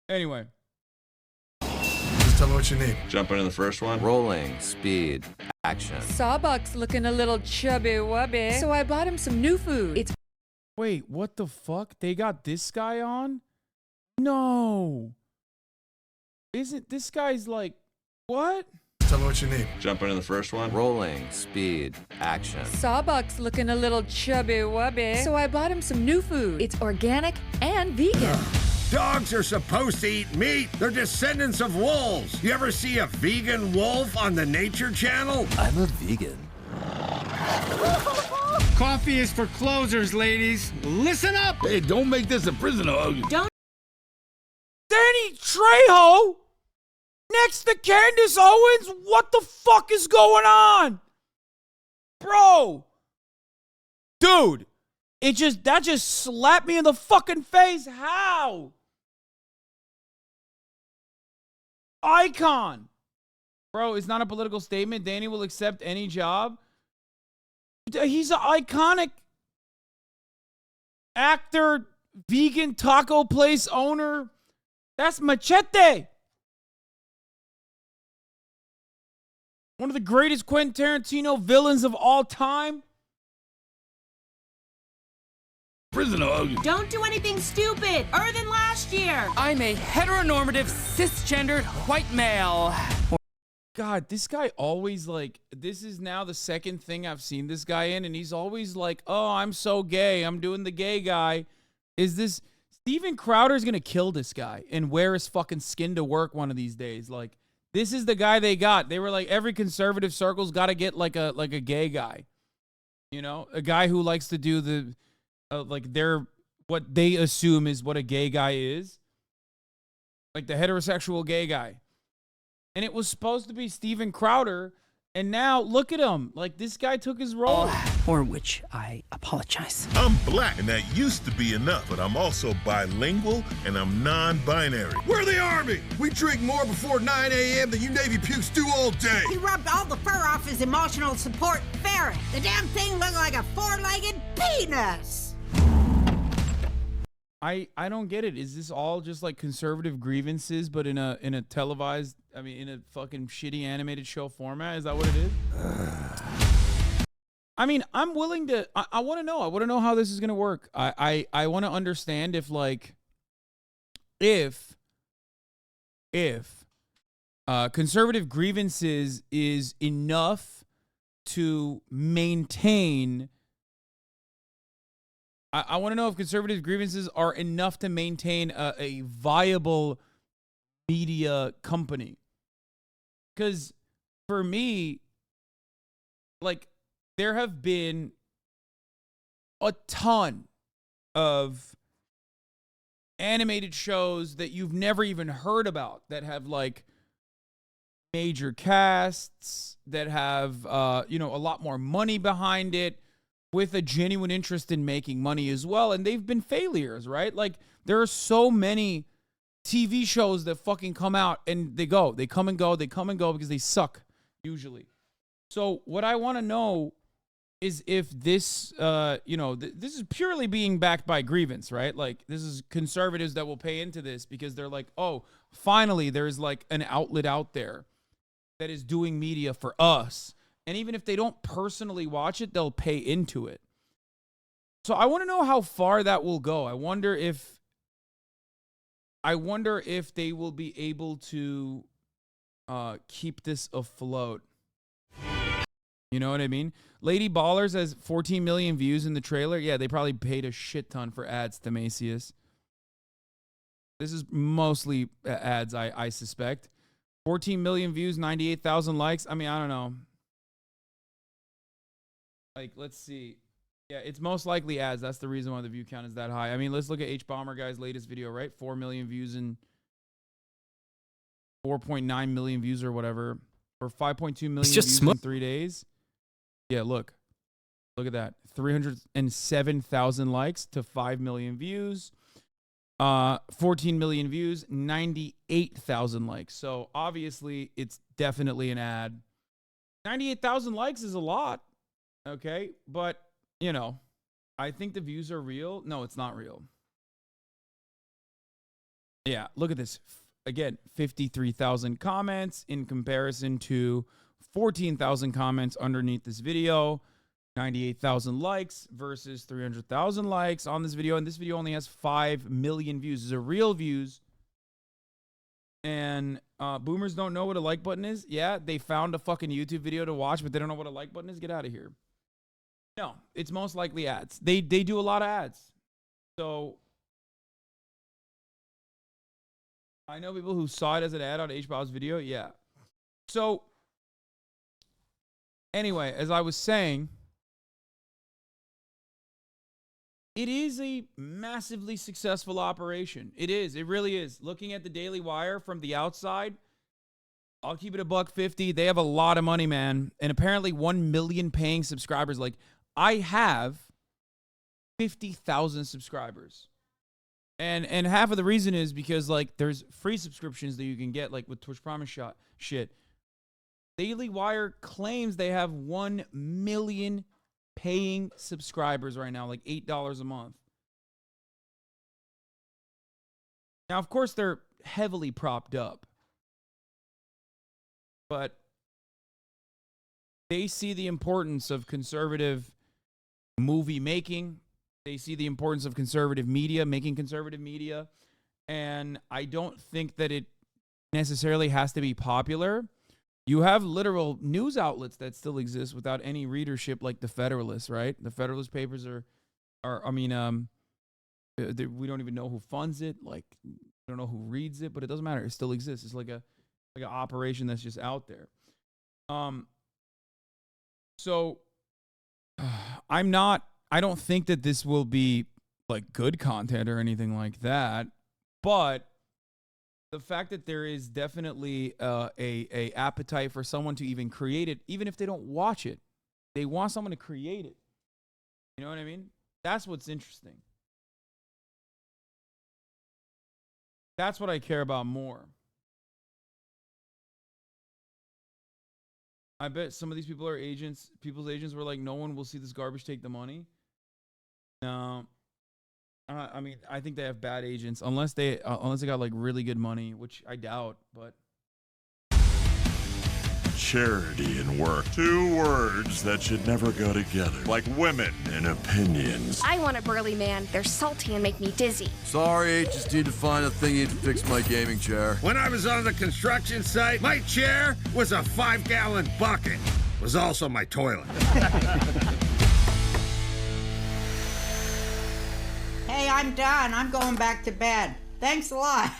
Anyway. Just tell me what you need. Jump into the first one. Rolling, speed, action. Sawbuck's looking a little chubby-wubby, so I bought him some new food. It's Wait, what the fuck? They got this guy on? No. Isn't this guy's like, what? Tell me what you need. Jump into the first one. Rolling, speed, action. Sawbuck's looking a little chubby-wubby, so I bought him some new food. It's organic and vegan. Dogs are supposed to eat meat. They're descendants of wolves. You ever see a vegan wolf on the Nature Channel? I'm a vegan. Coffee is for closers, ladies. Listen up! Hey, don't make this a prison hug. Danny Trejo next to Candace Owens? What the fuck is going on? Bro. Dude, that just slapped me in the fucking face. How? Icon. Bro, it's not a political statement. Danny will accept any job. He's an iconic actor, vegan taco place owner. That's Machete. One of the greatest Quentin Tarantino villains of all time. Prison hug. Don't do anything stupid, other than last year. I'm a heteronormative, cisgendered white male. God, this guy always like, this is now the second thing I've seen this guy in, and he's always like, oh, I'm so gay. I'm doing the gay guy. Is this, Steven Crowder's gonna kill this guy and wear his fucking skin to work one of these days. Like, this is the guy they got. They were like, every conservative circle's got to get like a gay guy. You know, a guy who likes to do the, what they assume is what a gay guy is. Like the heterosexual gay guy. And it was supposed to be Steven Crowder, and now look at him. Like, this guy took his role. For which I apologize. I'm black, and that used to be enough, but I'm also bilingual, and I'm non-binary. We're the Army. We drink more before 9 a.m. than you Navy pukes do all day. He rubbed all the fur off his emotional support ferret. The damn thing looked like a four-legged penis. I don't get it. Is this all just like conservative grievances, but in a televised, in a fucking shitty animated show format? Is that what it is? I mean, I'm willing to, I want to know. I want to know how this is going to work. I want to understand if conservative grievances is enough to maintain. I want to know if conservative grievances are enough to maintain a viable media company. Because for me, like, there have been a ton of animated shows that you've never even heard about that have like major casts, that have a lot more money behind it, with a genuine interest in making money as well, and they've been failures, right? Like, there are so many TV shows that fucking come out and they come and go because they suck usually. So what I want to know is if this, this is purely being backed by grievance, right? Like, this is conservatives that will pay into this because they're like, oh, finally there's like an outlet out there that is doing media for us. And even if they don't personally watch it, they'll pay into it. So I want to know how far that will go. I wonder if they will be able to keep this afloat. You know what I mean? Lady Ballers has 14 million views in the trailer. Yeah, they probably paid a shit ton for ads to Macias. This is mostly ads, I suspect. 14 million views, 98,000 likes. I mean, I don't know. Like, let's see. Yeah, it's most likely ads. That's the reason why the view count is that high. I mean, let's look at H Bomber Guy's latest video, right? 4 million views and 4.9 million views or whatever. Or 5.2 million views in 3 days. Yeah, look. Look at that. 307,000 likes to 5 million views. 14 million views, 98,000 likes. So, obviously, it's definitely an ad. 98,000 likes is a lot. Okay, but, I think the views are real. No, it's not real. Yeah, look at this. Again, 53,000 comments in comparison to 14,000 comments underneath this video. 98,000 likes versus 300,000 likes on this video. And this video only has 5 million views. These are real views. And boomers don't know what a like button is. Yeah, they found a fucking YouTube video to watch, but they don't know what a like button is. Get out of here. No, it's most likely ads. They do a lot of ads. So I know people who saw it as an ad on HBO's video. Yeah. So anyway, as I was saying, it is a massively successful operation. It is. It really is. Looking at the Daily Wire from the outside, I'll keep it $150. They have a lot of money, man. And apparently 1 million paying subscribers. Like, I have 50,000 subscribers. And half of the reason is because, like, there's free subscriptions that you can get, like with Twitch Promise shit. Daily Wire claims they have 1 million paying subscribers right now, like $8 a month. Now, of course, they're heavily propped up, but they see the importance of conservative movie making. They see the importance of conservative media, making conservative media. And I don't think that it necessarily has to be popular. You have literal news outlets that still exist without any readership, like the Federalist, right? The Federalist papers we don't even know who funds it. Like, we don't know who reads it, but it doesn't matter. It still exists. It's like an operation that's just out there. So I don't think that this will be like good content or anything like that, but the fact that there is definitely a appetite for someone to even create it, even if they don't watch it, they want someone to create it. You know what I mean? That's what's interesting. That's what I care about more. I bet some of these people are agents. People's agents were like, no one will see this garbage, take the money. No. I mean, I think they have bad agents unless they got like really good money, which I doubt, but charity and work. 2 words that should never go together. Like women and opinions. I want a burly man. They're salty and make me dizzy. Sorry, just need to find a thingy to fix my gaming chair. When I was on the construction site, my chair was a 5-gallon bucket. It was also my toilet. Hey, I'm done. I'm going back to bed. Thanks a lot.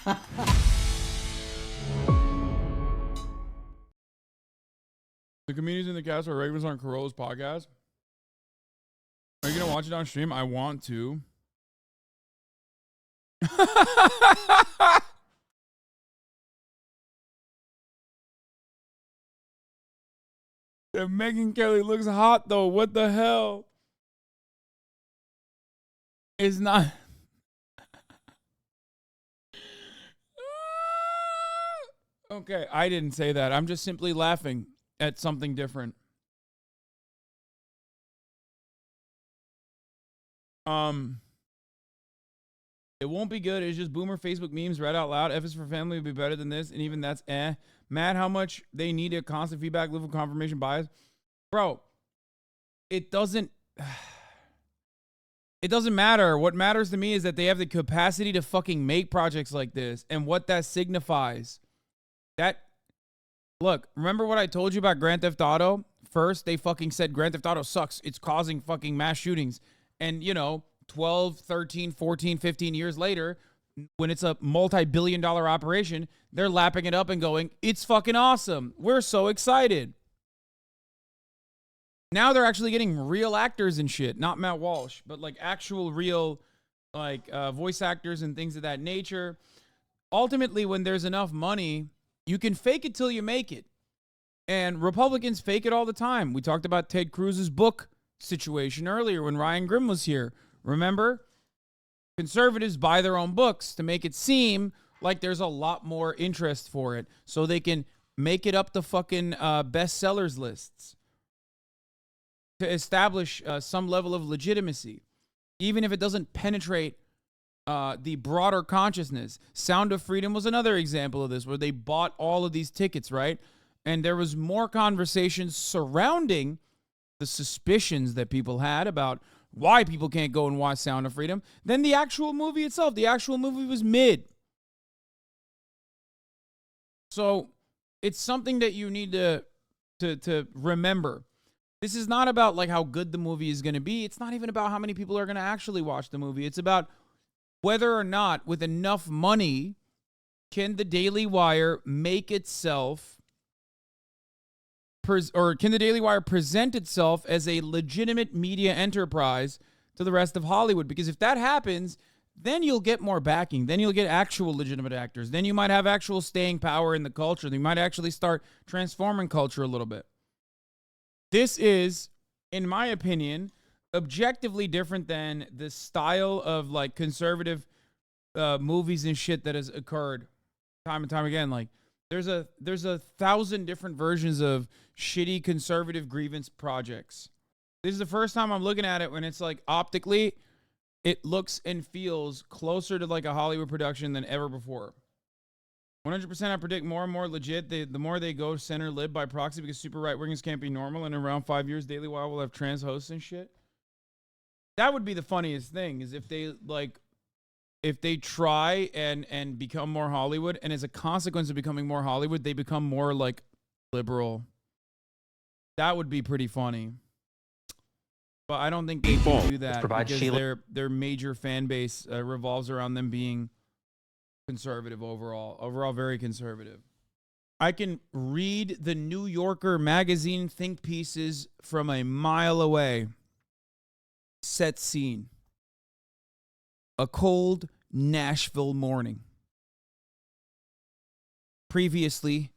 the comedians in the cast are regulars on Corolla's podcast. Are you going to watch it on stream? I want to. If Megan Kelly looks hot, though, what the hell? It's not. Okay, I didn't say that. I'm just simply laughing at something different. It won't be good. It's just boomer Facebook memes read out loud. F is for family would be better than this, and even that's Mad how much they need a constant feedback loop of confirmation bias. Bro, it doesn't matter. What matters to me is that they have the capacity to fucking make projects like this and what that signifies. Look, remember what I told you about Grand Theft Auto? First, they fucking said Grand Theft Auto sucks. It's causing fucking mass shootings. And, 12, 13, 14, 15 years later, when it's a multi-billion-dollar operation, they're lapping it up and going, it's fucking awesome. We're so excited. Now they're actually getting real actors and shit. Not Matt Walsh, but like actual real voice actors and things of that nature. Ultimately, when there's enough money, you can fake it till you make it. And Republicans fake it all the time. We talked about Ted Cruz's book situation earlier when Ryan Grimm was here. Remember? Conservatives buy their own books to make it seem like there's a lot more interest for it so they can make it up the fucking bestsellers lists to establish some level of legitimacy, even if it doesn't penetrate the broader consciousness. Sound of Freedom was another example of this, where they bought all of these tickets, right? And there was more conversations surrounding the suspicions that people had about why people can't go and watch Sound of Freedom than the actual movie itself. The actual movie was mid. So it's something that you need to remember. This is not about like how good the movie is going to be. It's not even about how many people are going to actually watch the movie. It's about whether or not, with enough money, can the Daily Wire make itself, or can the Daily Wire present itself as a legitimate media enterprise to the rest of Hollywood? Because if that happens, then you'll get more backing. Then you'll get actual legitimate actors. Then you might have actual staying power in the culture. You might actually start transforming culture a little bit. This is, in my opinion, objectively different than the style of like conservative movies and shit that has occurred time and time again. Like there's a 1,000 different versions of shitty conservative grievance projects. This is the first time I'm looking at it when it's like optically it looks and feels closer to like a Hollywood production than ever before. 100% I predict more and more legit. The more they go center lib by proxy, because super right wingers can't be normal, and in around 5 years, Daily Wire will have trans hosts and shit. That would be the funniest thing, is if they try and become more Hollywood, and as a consequence of becoming more Hollywood, they become more like liberal. That would be pretty funny. But I don't think they can do that because their major fan base revolves around them being conservative overall. Overall, very conservative. I can read the New Yorker magazine think pieces from a mile away. Set scene. A cold Nashville morning. Previously,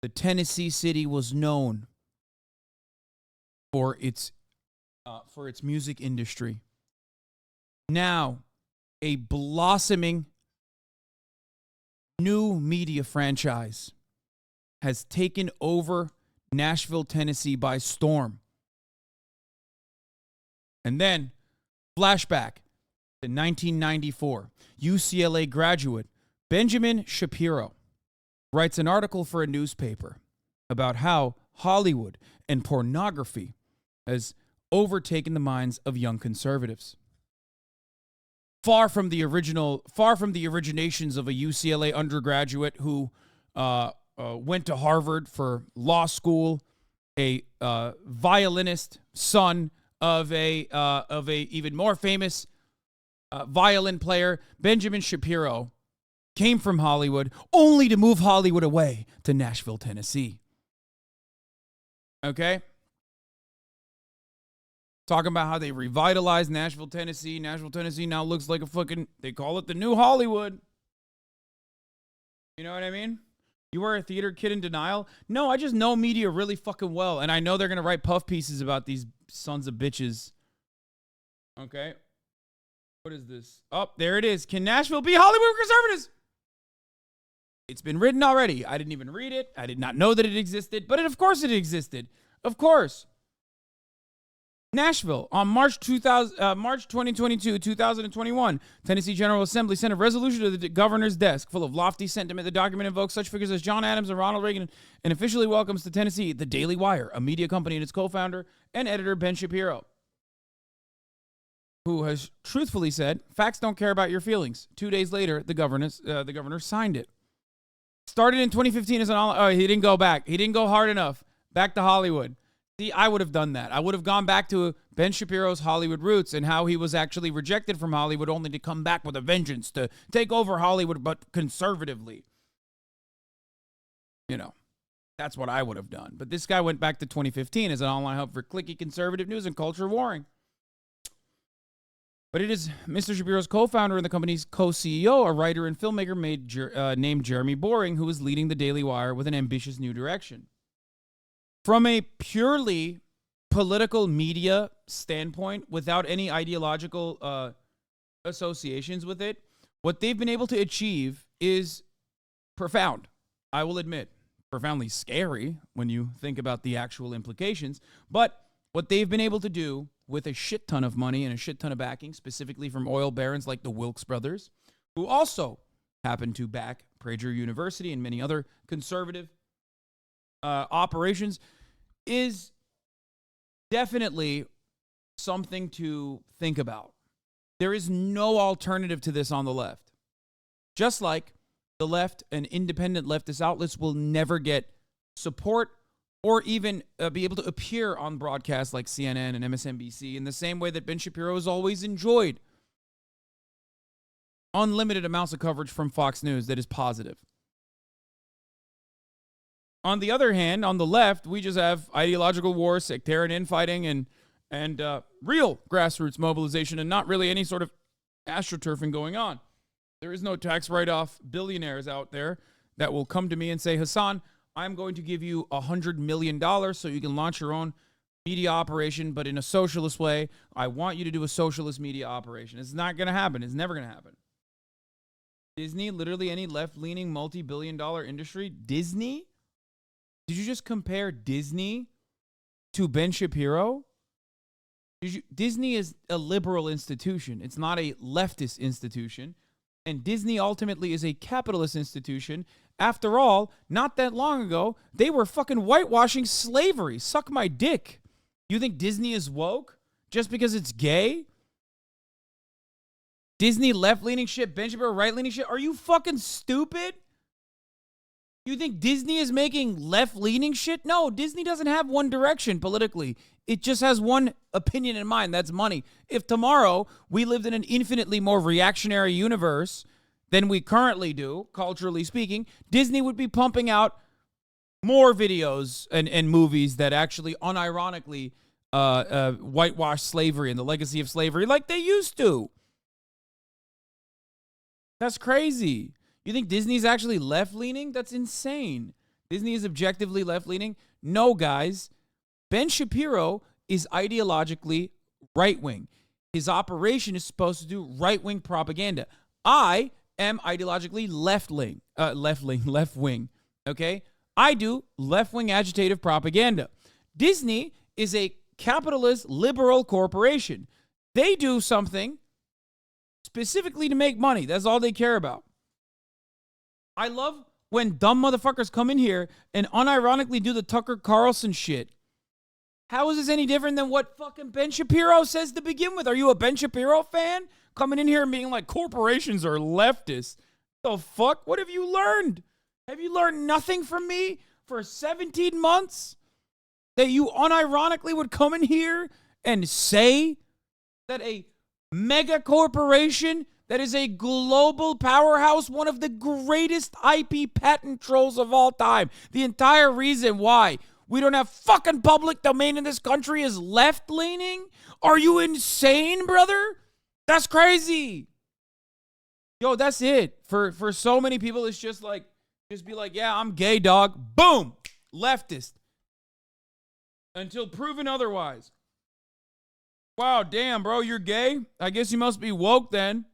the Tennessee city was known for its music industry. Now, a blossoming new media franchise has taken over Nashville, Tennessee by storm. And then, flashback to 1994. UCLA graduate Benjamin Shapiro writes an article for a newspaper about how Hollywood and pornography has overtaken the minds of young conservatives. Far from the originations of a UCLA undergraduate who went to Harvard for law school, a violinist, son of a even more famous violin player, Benjamin Shapiro, came from Hollywood only to move Hollywood away to Nashville, Tennessee. Okay? Talking about how they revitalized Nashville, Tennessee. Nashville, Tennessee now looks like they call it the new Hollywood. You know what I mean? You were a theater kid in denial? No, I just know media really fucking well. And I know they're going to write puff pieces about these sons of bitches. Okay. What is this? Oh, there it is. Can Nashville be Hollywood conservatives? It's been written already. I didn't even read it. I did not know that it existed. But of course it existed. Of course. Nashville, on March 2022, 2021, Tennessee General Assembly sent a resolution to the governor's desk full of lofty sentiment. The document invokes such figures as John Adams and Ronald Reagan and officially welcomes to Tennessee the Daily Wire, a media company, and its co-founder and editor, Ben Shapiro, who has truthfully said, facts don't care about your feelings. 2 days later, the governor signed it. Started in 2015 as he didn't go back. He didn't go hard enough. Back to Hollywood. See, I would have done that. I would have gone back to Ben Shapiro's Hollywood roots and how he was actually rejected from Hollywood only to come back with a vengeance to take over Hollywood, but conservatively. You know, that's what I would have done. But this guy went back to 2015 as an online hub for cliquey conservative news and culture warring. But it is Mr. Shapiro's co-founder and the company's co-CEO, a writer and filmmaker named Jeremy Boring, who is leading the Daily Wire with an ambitious new direction. From a purely political media standpoint, without any ideological associations with it, what they've been able to achieve is profound. I will admit, profoundly scary when you think about the actual implications, but what they've been able to do with a shit ton of money and a shit ton of backing, specifically from oil barons like the Wilkes brothers, who also happen to back Prager University and many other conservative operations, is definitely something to think about. There is no alternative to this on the left. Just like the left and independent leftist outlets will never get support or even be able to appear on broadcasts like CNN and MSNBC in the same way that Ben Shapiro has always enjoyed unlimited amounts of coverage from Fox News that is positive. On the other hand, on the left, we just have ideological war, sectarian infighting, and real grassroots mobilization, and not really any sort of astroturfing going on. There is no tax write-off billionaires out there that will come to me and say, Hasan, I'm going to give you $100 million so you can launch your own media operation, but in a socialist way. I want you to do a socialist media operation. It's not going to happen. It's never going to happen. Disney, literally any left-leaning multi-billion-dollar industry. Disney? Did you just compare Disney to Ben Shapiro? Disney is a liberal institution. It's not a leftist institution. And Disney ultimately is a capitalist institution. After all, not that long ago, they were fucking whitewashing slavery. Suck my dick. You think Disney is woke just because it's gay? Disney left-leaning shit, Ben Shapiro right-leaning shit? Are you fucking stupid? You think Disney is making left-leaning shit? No, Disney doesn't have one direction politically. It just has one opinion in mind. That's money. If tomorrow we lived in an infinitely more reactionary universe than we currently do, culturally speaking, Disney would be pumping out more videos and movies that actually unironically whitewash slavery and the legacy of slavery like they used to. That's crazy. You think Disney's actually left-leaning? That's insane. Disney is objectively left-leaning? No, guys. Ben Shapiro is ideologically right-wing. His operation is supposed to do right-wing propaganda. I am ideologically left-wing, okay? I do left-wing agitative propaganda. Disney is a capitalist liberal corporation. They do something specifically to make money. That's all they care about. I love when dumb motherfuckers come in here and unironically do the Tucker Carlson shit. How is this any different than what fucking Ben Shapiro says to begin with? Are you a Ben Shapiro fan? Coming in here and being like, corporations are leftist. The fuck? What have you learned? Have you learned nothing from me for 17 months? That you unironically would come in here and say that a mega corporation that is a global powerhouse, one of the greatest IP patent trolls of all time. The entire reason why we don't have fucking public domain in this country is left-leaning? Are you insane, brother? That's crazy. Yo, that's it. For so many people, it's just like, just be like, yeah, I'm gay, dog. Boom. Leftist. Until proven otherwise. Wow, damn, bro, you're gay? I guess you must be woke then.